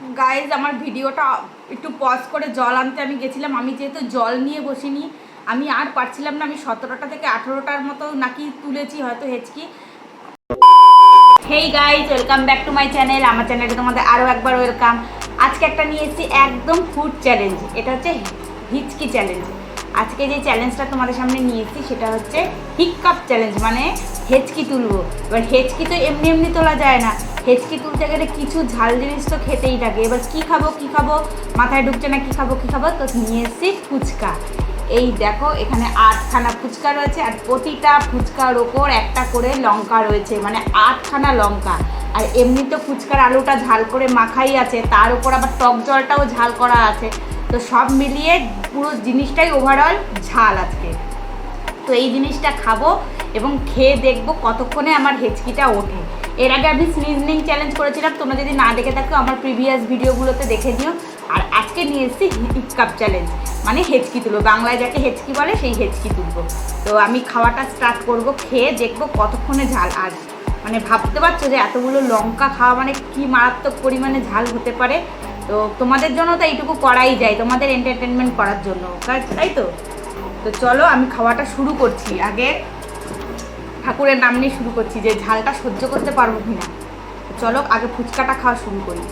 Guys আমার ভিডিওটা একটু পজ করে জল আনতে আমি গেছিলাম। আমি যেহেতু জল নিয়ে বসিনি, আমি আর পারছিলাম না। আমি 17টা থেকে 18টার মতো নাকি তুলেছি হয়তো হেঁচকি। Hey guys, welcome back to my channel. আমার চ্যানেলে তোমাদের আরও একবার ওয়েলকাম। আজকে একটা নিয়ে এসেছি একদম ফুড চ্যালেঞ্জ। এটা হচ্ছে হিচকি চ্যালেঞ্জ। আজকে যে চ্যালেঞ্জটা তোমাদের সামনে নিয়ে এসেছি সেটা হচ্ছে হিক্কাপ চ্যালেঞ্জ, মানে হেঁচকি তুলবো। এবার হেঁচকি তো এমনি এমনি তোলা যায় না, হেঁচকি তুলতে গেলে কিছু ঝাল জিনিস তো খেতেই থাকে। এবার কী খাবো মাথায় ঢুকছে না, কী খাবো তো নিয়ে এসেছি ফুচকা। এই দেখো, এখানে 8খানা ফুচকা রয়েছে, আর প্রতিটা ফুচকার ওপর একটা করে লঙ্কা রয়েছে, মানে 8খানা লঙ্কা। আর এমনি তো ফুচকার আলুটা ঝাল করে মাখাই আছে, তার উপর আবার টক জলটাও ঝাল করা আছে। তো সব মিলিয়ে পুরো জিনিসটাই ওভারঅল ঝাল আজকে। তো এই জিনিসটা খাবো এবং খেয়ে দেখবো কতক্ষণে আমার হেঁচকিটা ওঠে। এর আগে আমি সিজনিং চ্যালেঞ্জ করেছিলাম, তোমরা যদি না দেখে থাকো আমার প্রিভিয়াস ভিডিওগুলোতে দেখে নিও। আর আজকে নিয়ে এসেছি হিক্কাপ চ্যালেঞ্জ, মানে হেঁচকি তুলবো। বাংলায় যাকে হেঁচকি বলে সেই হেঁচকি তুলবো। তো আমি খাওয়াটা স্টার্ট করব, খেয়ে দেখবো কতক্ষণে ঝাল। আর মানে ভাবতে পারছো যে এতগুলো লঙ্কা খাওয়া মানে কি মারাত্মক পরিমাণে ঝাল হতে পারে। তো তোমাদের জন্য তো এইটুকু করাই যায়, তোমাদের এন্টারটেনমেন্ট করার জন্য, তাই তো। তো চলো আমি খাওয়াটা শুরু করছি। আগে ঠাকুরের নাম নিয়ে শুরু করছি যে ঝালটা সহ্য করতে পারবো কি না। চলো আগে ফুচকাটা খাওয়া শুরু করি।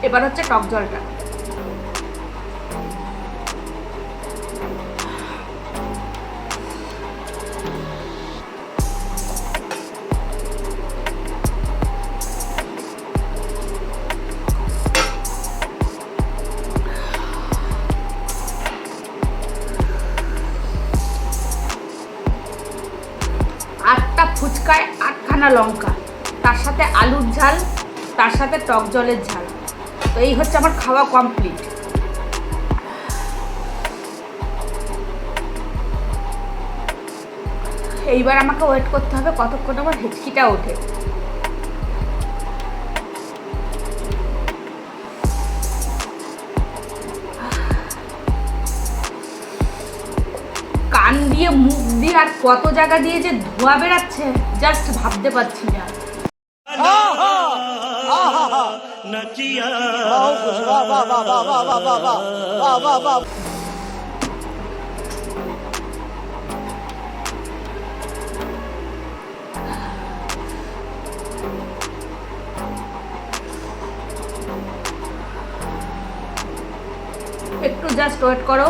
এবার হচ্ছে টক জলটা। আটটা ফুচকায় 8খানা লঙ্কা, তার সাথে আলুর ঝাল, তার সাথে টক জলের ঝাল। তো এই হচ্ছে আমার খাওয়া কমপ্লিট। এইবার আমাকে ওয়েট করতে হবে কতক্ষণ আমার হেঁচকিটা ওঠে। কান দিয়ে, মুখ দিয়ে, আর কত জায়গা দিয়ে যে ধোঁয়া বেরাচ্ছে জাস্ট ভাবতে পারছি না। একটু জাস্ট ওয়েট করো,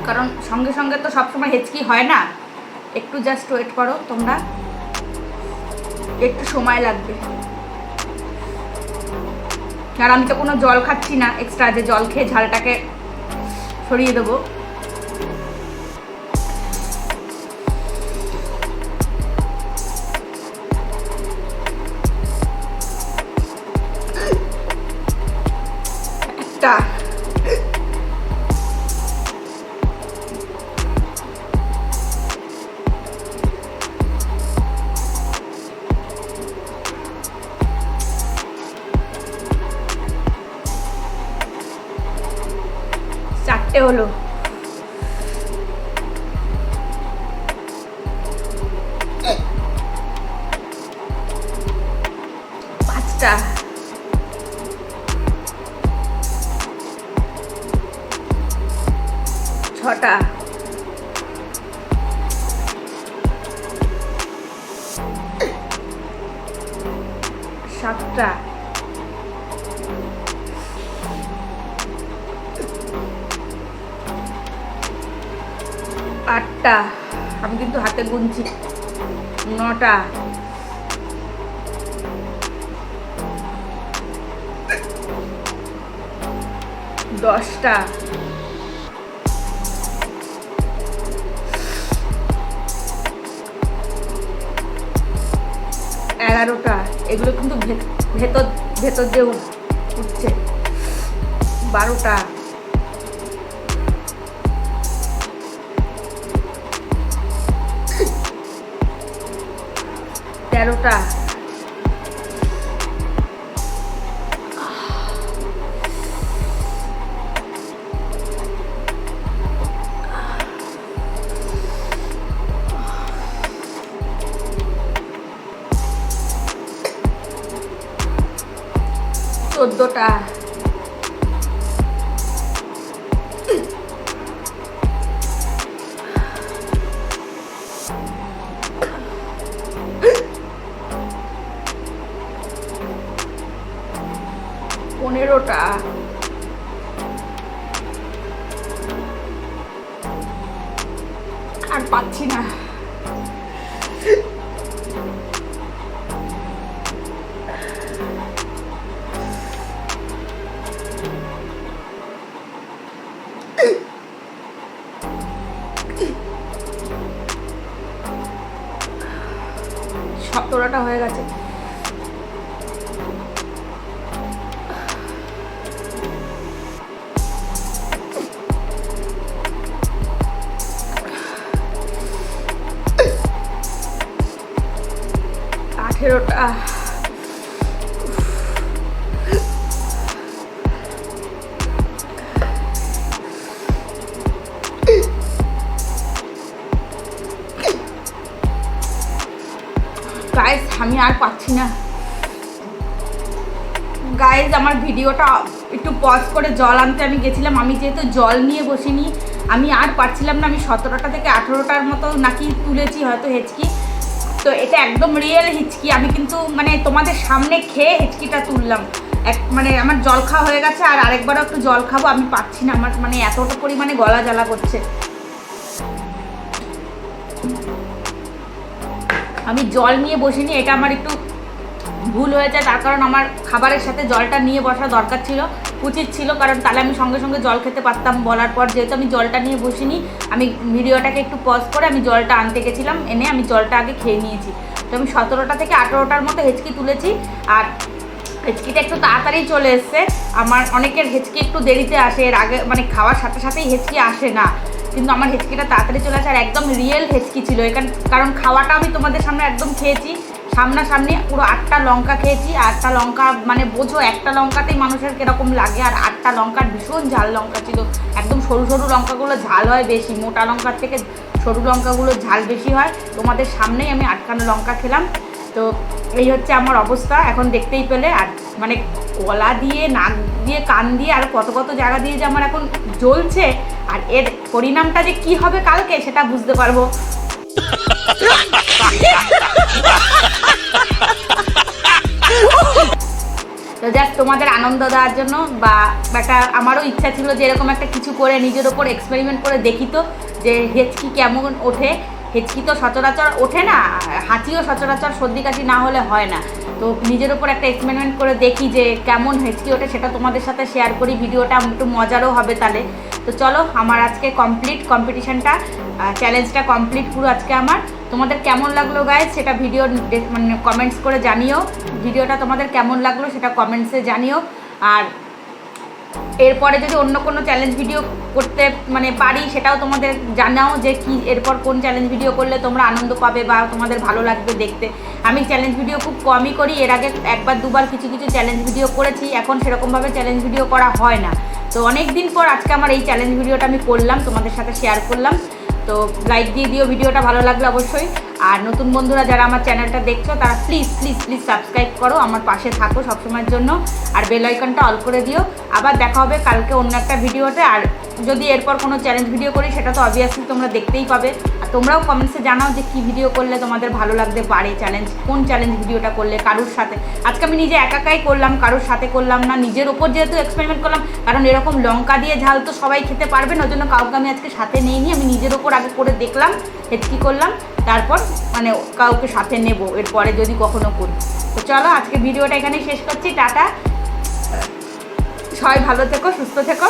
কারণ সঙ্গে সঙ্গে তো সবসময় হেঁচকি হয় না। একটু জাস্ট ওয়েট করো তোমরা, একটু সময় লাগবে। আর আমি তো কোনো জল খাচ্ছি না এক্সট্রা, যে জল খেয়ে ঝালটাকে সরিয়ে দেবো। একটা চারটে হলো। 5টা, 6টা, 7টা, 8টা, আমি কিন্তু হাতে গুনছি, 9টা, 10টা, 11টা, এগুলো কিন্তু ভেতর ভেতর দিয়ে উঠছে, 12টা, 13টা, 14টা, 15টা, আর পাচ্ছি না, 17টা হয়ে গেছে, 18টা, 'গাইস আমি আর পাচ্ছি না। গাইস আমার ভিডিওটা একটু পজ করে জল আনতে আমি গেছিলাম, আমি যেহেতু জল নিয়ে বসিনি, আমি আর পারছিলাম না। আমি 17টা থেকে 18টার মতো নাকি তুলেছি হয়তো হিচকি, তো এটা একদম রিয়েল হিচকি। আমি কিন্তু মানে তোমাদের সামনে খেয়ে হিচকিটা তুললাম। মানে আমার জল খাওয়া হয়ে গেছে, আর আরেকবারও একটু জল খাবো, আমি পাচ্ছি না, আমার মানে এতটা পরিমাণে গলা জ্বালা করছে। আমি জল নিয়ে বসিনি, এটা আমার একটু ভুল হয়েছে, তার কারণ আমার খাবারের সাথে জলটা নিয়ে বসা দরকার ছিল, উচিত ছিল, কারণ তাহলে আমি সঙ্গে সঙ্গে জল খেতে পারতাম বলার পর। যেহেতু আমি জলটা নিয়ে বসিনি, আমি ভিডিওটাকে একটু পজ করে আমি জলটা আনতে গেছিলাম, এনে আমি জলটা আগে খেয়ে নিয়েছি। তো আমি 17টা থেকে 18টার মতো হেঁচকি তুলেছি, আর হেঁচকিটা একটু তাড়াতাড়ি চলে এসছে। আমার অনেকের হেঁচকি একটু দেরিতে আসে, এর আগে মানে খাওয়ার সাথে সাথেই হেঁচকি আসে না, কিন্তু আমার হেঁচকিটা তাড়াতাড়ি চলে আসে, আর একদম রিয়েল হেঁচকি ছিল। কারণ খাওয়াটা আমি তোমাদের সামনে একদম খেয়েছি সামনাসামনি, পুরো 8টা লঙ্কা খেয়েছি। 8টা লঙ্কা মানে বোঝো, একটা লঙ্কাতেই মানুষের কীরকম লাগে, আর 8টা লঙ্কার ভীষণ ঝাল লঙ্কা ছিল। একদম সরু সরু লঙ্কাগুলো ঝাল হয় বেশি, মোটা লঙ্কার থেকে সরু লঙ্কাগুলো ঝাল বেশি হয়। তোমাদের সামনেই আমি 8খানা লঙ্কা খেলাম। তো এই হচ্ছে আমার অবস্থা এখন দেখতেই পেলে। আর মানে গলা দিয়ে, নাক দিয়ে, কান দিয়ে, আর কত কত জায়গা দিয়ে যে আমার এখন জ্বলছে, আর এর পরিণামটা যে কি হবে কালকে সেটা বুঝতে পারবো। তো জাস্ট তোমাদের আনন্দ দেওয়ার জন্য, বা একটা আমারও ইচ্ছা ছিল যে এরকম একটা কিছু করে নিজের ওপর এক্সপেরিমেন্ট করে দেখি তো যে হেঁচকি কেমন ওঠে। হেঁচকি তো সচরাচর ওঠে না, হাঁচিও সচরাচর সর্দি কাশি না হলে হয় না। তো নিজের ওপর একটা এক্সপেরিমেন্ট করে দেখি যে কেমন হেঁচকি ওঠে, সেটা তোমাদের সাথে শেয়ার করি। ভিডিওটা একটু মজারও হবে তাহলে। তো চলো, আমার আজকে কমপ্লিট কম্পিটিশানটা, চ্যালেঞ্জটা কমপ্লিট পুরো আজকে আমার। তোমাদের কেমন লাগলো গাইজ সেটা ভিডিও মানে কমেন্টস করে জানিও। ভিডিওটা তোমাদের কেমন লাগলো সেটা কমেন্টসে জানিও। আর এরপরে যদি অন্য কোনো চ্যালেঞ্জ ভিডিও করতে মানে পারি সেটাও তোমাদের জানাও, যে কি এরপর কোন চ্যালেঞ্জ ভিডিও করলে তোমরা আনন্দ পাবে বা তোমাদের ভালো লাগবে দেখতে। আমি চ্যালেঞ্জ ভিডিও খুব কমই করি, এর আগে একবার দুবার কিছু কিছু চ্যালেঞ্জ ভিডিও করেছি, এখন সেরকমভাবে চ্যালেঞ্জ ভিডিও করা হয় না। তো অনেক দিন পর আজকে আমার এই চ্যালেঞ্জ ভিডিওটা আমি করলাম, তোমাদের সাথে শেয়ার করলাম। তো লাইক দিয়ে দিও ভিডিওটা ভালো লাগলে অবশ্যই। আর নতুন বন্ধুরা যারা আমার চ্যানেলটা দেখছো তারা প্লিজ প্লিজ প্লিজ সাবস্ক্রাইব করো, আমার পাশে থাকো সবসময়ের জন্য, আর বেল আইকনটা অল করে দিও। আবার দেখা হবে কালকে অন্য একটা ভিডিওতে। আর যদি এরপর কোনো চ্যালেঞ্জ ভিডিও করি সেটা তো অবভিয়াসলি তোমরা দেখতেই পাবে। আর তোমরাও কমেন্টসে জানাও যে কী ভিডিও করলে তোমাদের ভালো লাগতে পারে, চ্যালেঞ্জ কোন চ্যালেঞ্জ ভিডিওটা করলে কারোর সাথে। আজকে আমি নিজে একাই করলাম, কারোর সাথে করলাম না, নিজের ওপর যেহেতু এক্সপেরিমেন্ট করলাম, কারণ এরকম লঙ্কা দিয়ে ঝাল তো সবাই খেতে পারবে না, ওই জন্য কাউকে আমি আজকে সাথে নিইনি। আমি নিজের ওপর আগে করে দেখলাম, হিচকি করলাম, তারপর মানে কাউকে সাথে নেব এরপরে যদি কখনো করি। তো চলো আজকে ভিডিওটা এখানেই শেষ করছি, টাটা, সবাই ভালো থেকো, সুস্থ থেকো।